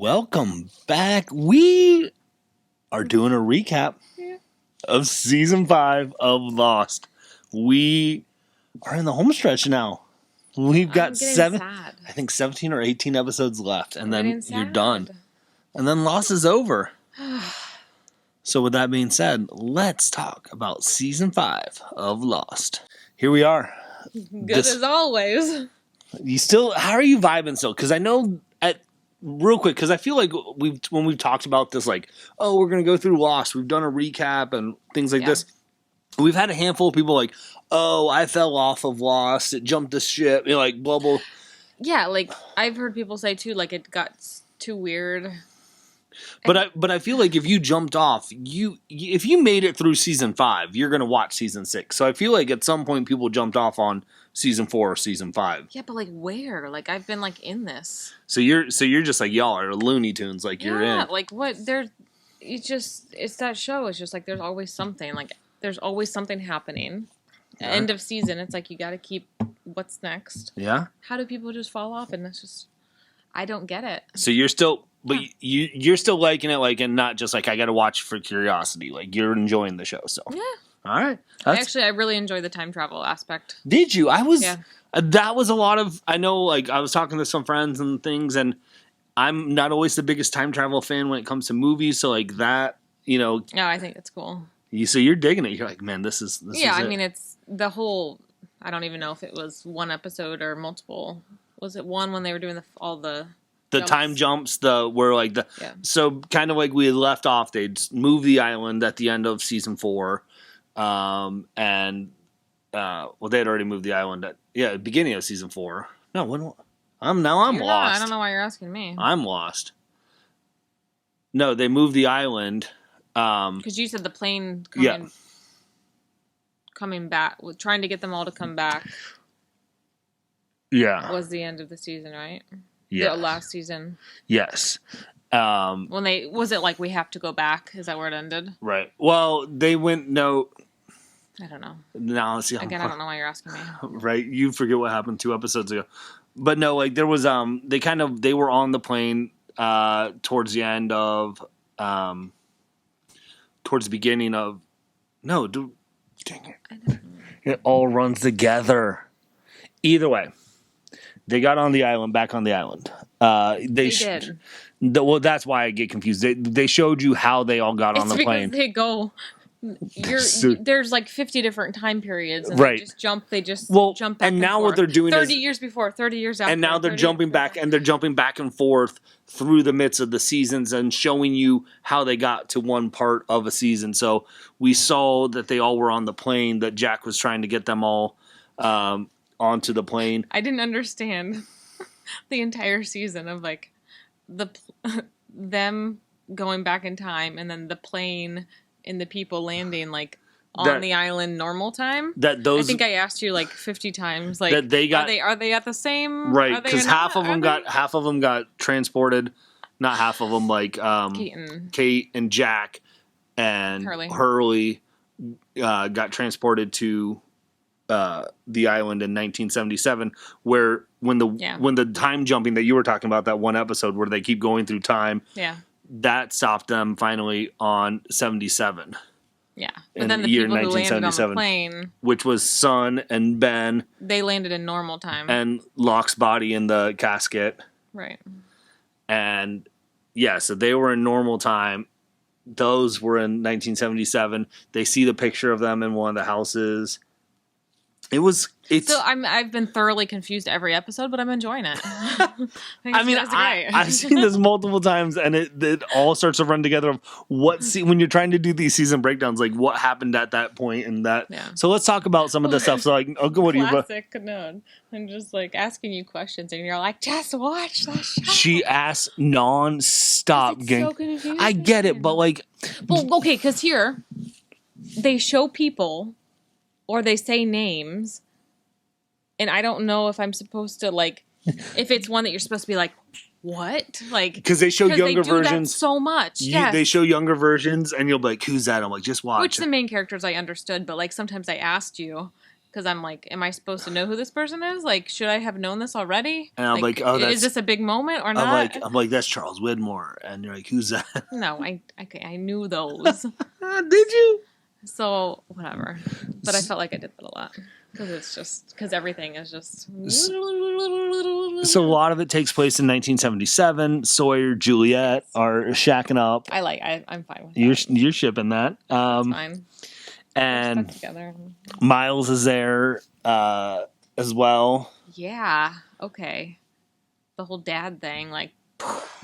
Welcome back. We are doing a recap of season 5 of Lost. We are in the home stretch now. We've got sad. I think 17 or 18 episodes left, and then you're sad. done. And then Lost is over. So with that being said, let's talk about season 5 of Lost. Here we are. Good as always. How are you vibing still? Because I know real quick, because I feel like when we've talked about this, like, oh, we're going to go through Lost, we've done a recap and things like this. We've had a handful of people like, oh, I fell off of Lost, it jumped the ship, like, blah, blah. Yeah, like, I've heard people say, too, like, it got too weird. But I feel like if you jumped off, if you made it through season 5, you're going to watch season 6. So I feel like at some point people jumped off on season 4 or season 5. Yeah, but like where? Like I've been like in this. So you're just like y'all are Looney Tunes, like you're in. Yeah, like what? It's that show. It's just like there's always something. Like there's always something happening. Yeah. End of season. It's like you got to keep. What's next? Yeah. How do people just fall off? And it's just, I don't get it. So you're still. But you're still liking it, like, and not just like I got to watch for curiosity. Like you're enjoying the show, so yeah. All right. I really enjoy the time travel aspect. Did you? I was. Yeah. That was a lot of. I know, like I was talking to some friends and things, and I'm not always the biggest time travel fan when it comes to movies. So like that, Yeah, I think it's cool. So you're digging it. You're like, man, this is. Yeah, is I mean, it's the whole. I don't even know if it was one episode or multiple. Was it one when they were doing all the. The time jumps, so kind of like we had left off, they'd move the island at the end of season 4, they had already moved the island at beginning of season 4. No, I'm lost. I don't know why you're asking me. I'm lost. No, they moved the island. Because you said the plane coming back, trying to get them all to come back. Yeah, was the end of the season, right? Yeah. The last season. Yes. When was it like we have to go back? Is that where it ended? Right. Well, they went I don't know. Now let's see. Again, I don't know why you're asking me. Right. You forget what happened 2 episodes ago. But no, like there was they were on the plane towards the end of towards the beginning of dang it. It all runs together. Either way. They got on the island, back on the island. They did. Well, that's why I get confused. They showed you how they all got on the plane. They go. There's like 50 different time periods, and right. They just jump back and now what they're doing 30 years before, 30 years after. And now they're jumping back, and they're jumping back and forth through the midst of the seasons and showing you how they got to one part of a season. So we saw that they all were on the plane, that Jack was trying to get them all onto the plane. I didn't understand the entire season of like them going back in time and then the plane and the people landing like on the island normal time. I think I asked you like 50 times. Like that they got. Are they at the same? Right, because half of them got transported. Not half of them, like Kate and Jack and Hurley got transported to the island in 1977, where when the time jumping that you were talking about, that one episode where they keep going through time, that stopped them finally on 77. Yeah, but then the people who landed on the plane, which was Sun and Ben, they landed in normal time, and Locke's body in the casket, right? And so they were in normal time. Those were in 1977. They see the picture of them in one of the houses. I've been thoroughly confused every episode, but I'm enjoying it. I've seen this multiple times, and it all starts to run together of when you're trying to do these season breakdowns, like what happened at that point and that. Yeah. So let's talk about some of the stuff. So like, what do you? Classic. No, I'm just like asking you questions, and you're like, just watch the show. She asks non-stop. So confusing. I get it, but like, okay, because here they show people. Or they say names, and I don't know if I'm supposed to like, if it's one that you're supposed to be like, what? Like, because they show younger versions so much. They show younger versions, and you'll be like, "Who's that?" I'm like, "Just watch." Which the main characters I understood, but like sometimes I asked you, Because I'm like, am I supposed to know who this person is? Like, should I have known this already? And I'm like, oh, is this a big moment or not? I'm like, that's Charles Widmore. And you're like, who's that? No, I knew those. Did you? So, whatever. But I felt like I did that a lot. Because everything is just... So a lot of it takes place in 1977. Sawyer, Juliet are shacking up. I'm fine with that. You're shipping that. That's fine. And Miles is there as well. Yeah. Okay. The whole dad thing, like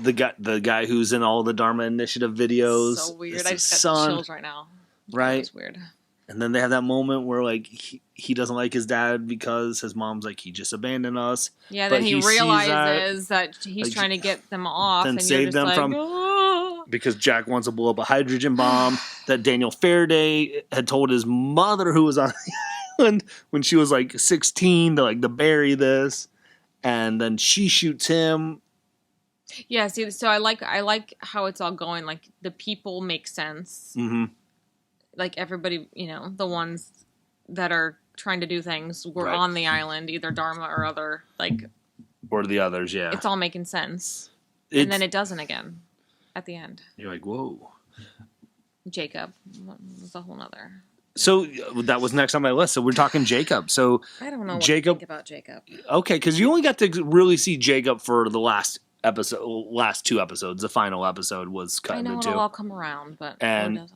the guy who's in all the Dharma Initiative videos. So weird. I just got chills right now. Right. It's weird. And then they have that moment where like he doesn't like his dad because his mom's like, he just abandoned us. Yeah. Then he realizes that he's like, trying to get them off and save them like, from. Oh. Because Jack wants to blow up a hydrogen bomb that Daniel Faraday had told his mother, who was on the island when she was like 16, to bury this, and then she shoots him. Yeah, see, so I like how it's all going. Like the people make sense. Mm-hmm. Like everybody, the ones that are trying to do things were on the island, either Dharma or other, or the others. Yeah, it's all making sense, and then it doesn't again. At the end. You're like, whoa. Jacob was a whole nother. So that was next on my list. So we're talking Jacob. So I don't know what to think about Jacob. Okay, because you only got to really see Jacob for the last two episodes. The final episode was cut into two. I know it'll all come around, but and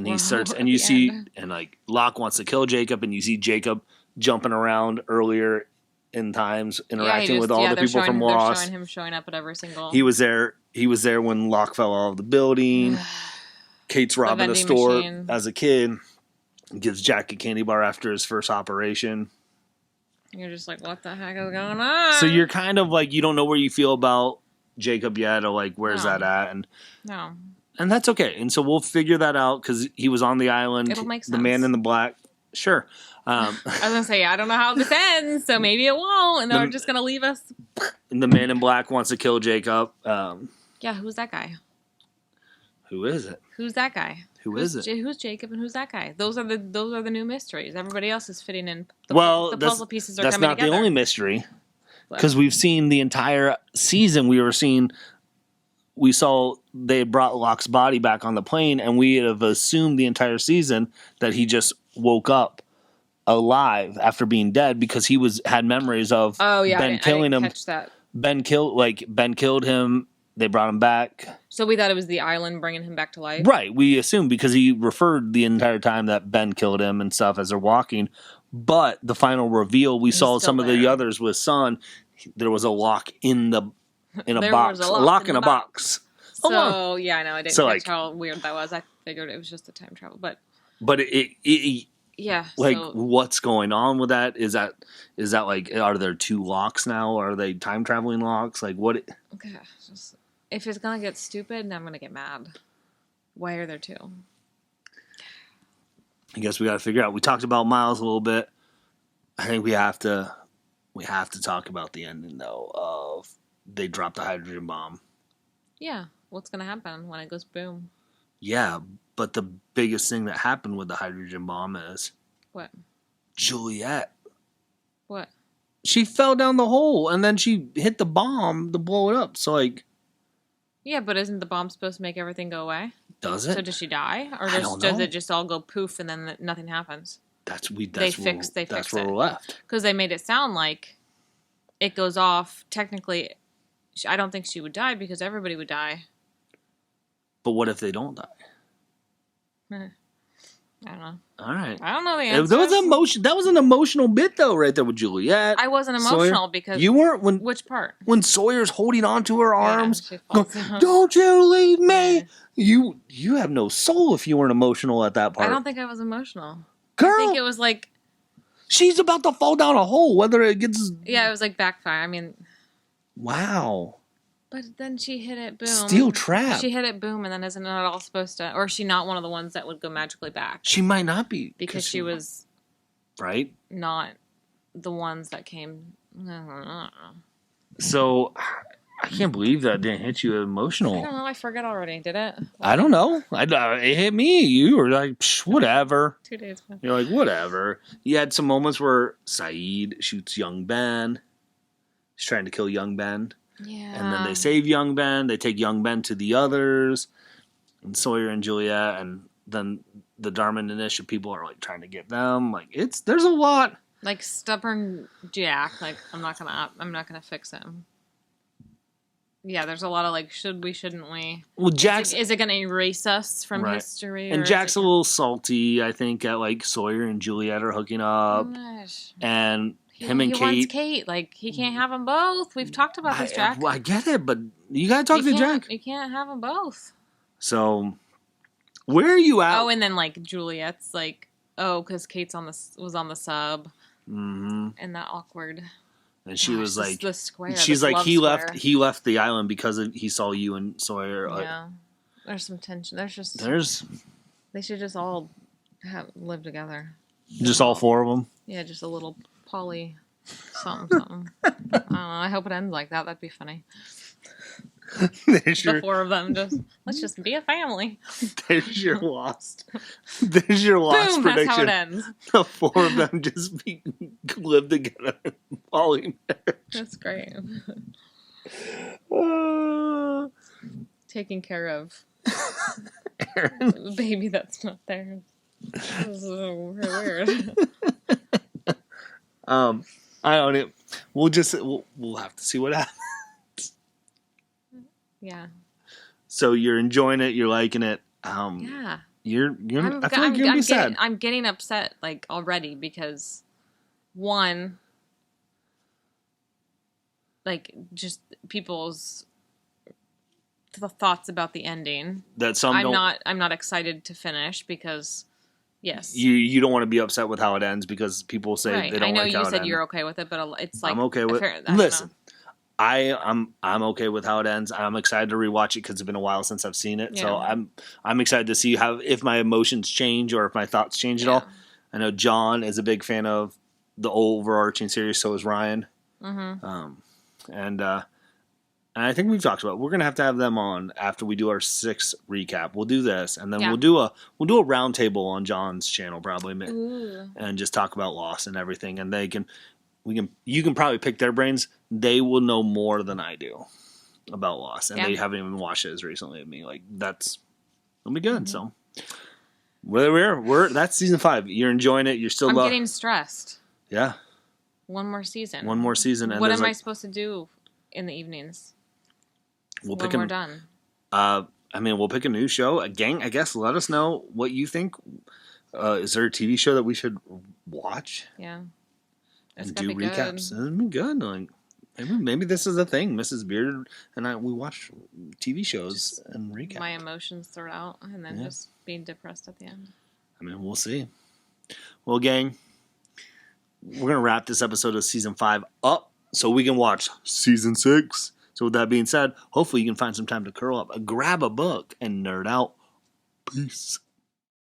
he starts, and you see, and like Locke wants to kill Jacob, and you see Jacob jumping around earlier in times, interacting with all the people from Lost. They're showing him showing up at every single. He was there when Locke fell out of the building. Kate's robbing a store machine. As a kid. Gives Jack a candy bar after his first operation. You're just like, what the heck is going on? So you're kind of like, you don't know where you feel about Jacob yet, or like, where's that at? And that's okay. And so we'll figure that out because he was on the island. It'll make sense. The man in the black. Sure. I was going to say, I don't know how this ends, so maybe it won't. And they're just going to leave us. And the man in black wants to kill Jacob. Yeah, who's that guy? Who is it? Who's that guy? Who's it? Who's Jacob and who's that guy? Those are the new mysteries. Everybody else is fitting in. The puzzle pieces are coming together. That's not the only mystery. Because we've seen the entire season. We saw they brought Locke's body back on the plane, and we have assumed the entire season that he just woke up alive after being dead because he had memories of Ben killing him. Catch that. Ben killed him. They brought him back. So we thought it was the island bringing him back to life? Right. We assumed because he referred the entire time that Ben killed him and stuff as they're walking. But the final reveal, we saw some of the others with Son. There was a lock in a box. A lock in a box. So, yeah, I know. I didn't catch how weird that was. I figured it was just a time travel. But yeah. Like, what's going on with that? Is that like, are there two locks now? Are they time traveling locks? Like, what? Okay. If it's going to get stupid, then I'm going to get mad. Why are there two? I guess we got to figure out. We talked about Miles a little bit. I think we have to talk about the ending, though, of they dropped the hydrogen bomb. Yeah. What's going to happen when it goes boom? Yeah, but the biggest thing that happened with the hydrogen bomb is... What? Juliet. What? She fell down the hole, and then she hit the bomb to blow it up. So, like... Yeah, but isn't the bomb supposed to make everything go away? Does it? So does she die? Or does it just all go poof and then nothing happens? That's where we're left. Because they made it sound like it goes off. Technically, I don't think she would die because everybody would die. But what if they don't die? I don't know. All right. I don't know the answer. That was an emotional bit, though, right there with Juliet. I wasn't emotional because... You weren't? Which part? When Sawyer's holding onto her arms. Going, don't you leave me! Yeah. You have no soul if you weren't emotional at that part. I don't think I was emotional. Girl! I think it was like... She's about to fall down a hole, whether it gets... Yeah, it was like backfire. I mean... Wow. But then she hit it, boom. Steel trap. She hit it, boom, and then isn't it all supposed to... Or is she not one of the ones that would go magically back? She might not be. Because she was... Right? Not the ones that came... So, I can't believe that didn't hit you emotional. I don't know. I forget already. Did it? I don't know. It hit me. You were like, whatever. 2 days ago. You're like, whatever. You had some moments where Saeed shoots young Ben. He's trying to kill young Ben. Yeah. And then they save young Ben. They take young Ben to the others. And Sawyer and Juliet. And then the Darman Initiative people are like trying to get them. Like, there's a lot. Like stubborn Jack. Like, I'm not gonna fix him. Yeah, there's a lot of like, should we, shouldn't we? Well, Jack's... Is it going to erase us from history? And Jack's a little salty, I think, at like Sawyer and Juliet are hooking up. And him and Kate... He wants Kate. Like, he can't have them both. We've talked about this, Jack. I get it, but you got to talk to Jack. You can't have them both. So, where are you at? Oh, and then like Juliet's like, because Kate's was on the sub. Mm-hmm. And that awkward... And she was like, the square, she's like, he left the island because he saw you and Sawyer. Yeah, there's some tension. They should just all live together. Just all 4 of them. Yeah, just a little poly, something. I don't know. I hope it ends like that. That'd be funny. The 4 of them let's just be a family. There's your lost. There's your lost Boom, prediction. That's how it ends. The 4 of them just live together in poly marriage. That's great. Taking care of the baby that's not there. This is so weird. I don't know. We'll have to see what happens. Yeah. So you're enjoying it. You're liking it. Yeah. I feel like you're gonna be sad. I'm getting upset like already because one, like just people's thoughts about the ending. That some I'm not excited to finish because yes. You don't want to be upset with how it ends because people say they don't like how it ends. I know you said you're okay with it, but it's like I'm okay with it. Listen. I'm okay with how it ends. I'm excited to rewatch it because it's been a while since I've seen it. Yeah. So I'm excited to see if my emotions change or if my thoughts change at all. I know John is a big fan of the overarching series. So is Ryan. Mm-hmm. And I think we've talked about it. We're gonna have to have them on after we do our 6 recap. We'll do this, and then we'll do a round table on John's channel probably, and just talk about Lost and everything. And you can probably pick their brains. They will know more than I do about Lost, and they haven't even watched it as recently as me. Like it'll be good. Mm-hmm. So that's season 5. You're enjoying it. You're still. I'm getting stressed. Yeah. One more season. And what am I supposed to do in the evenings? We're done. We'll pick a new show. Gang, I guess. Let us know what you think. Is there a TV show that we should watch? Yeah. And do recaps. It'd be good. Like maybe this is a thing. Mrs. Beard and we watch TV shows and recap. My emotions thrown out and then just being depressed at the end. We'll see. Well, gang, we're gonna wrap this episode of season 5 up so we can watch season 6. So with that being said, hopefully you can find some time to curl up, grab a book, and nerd out. Peace.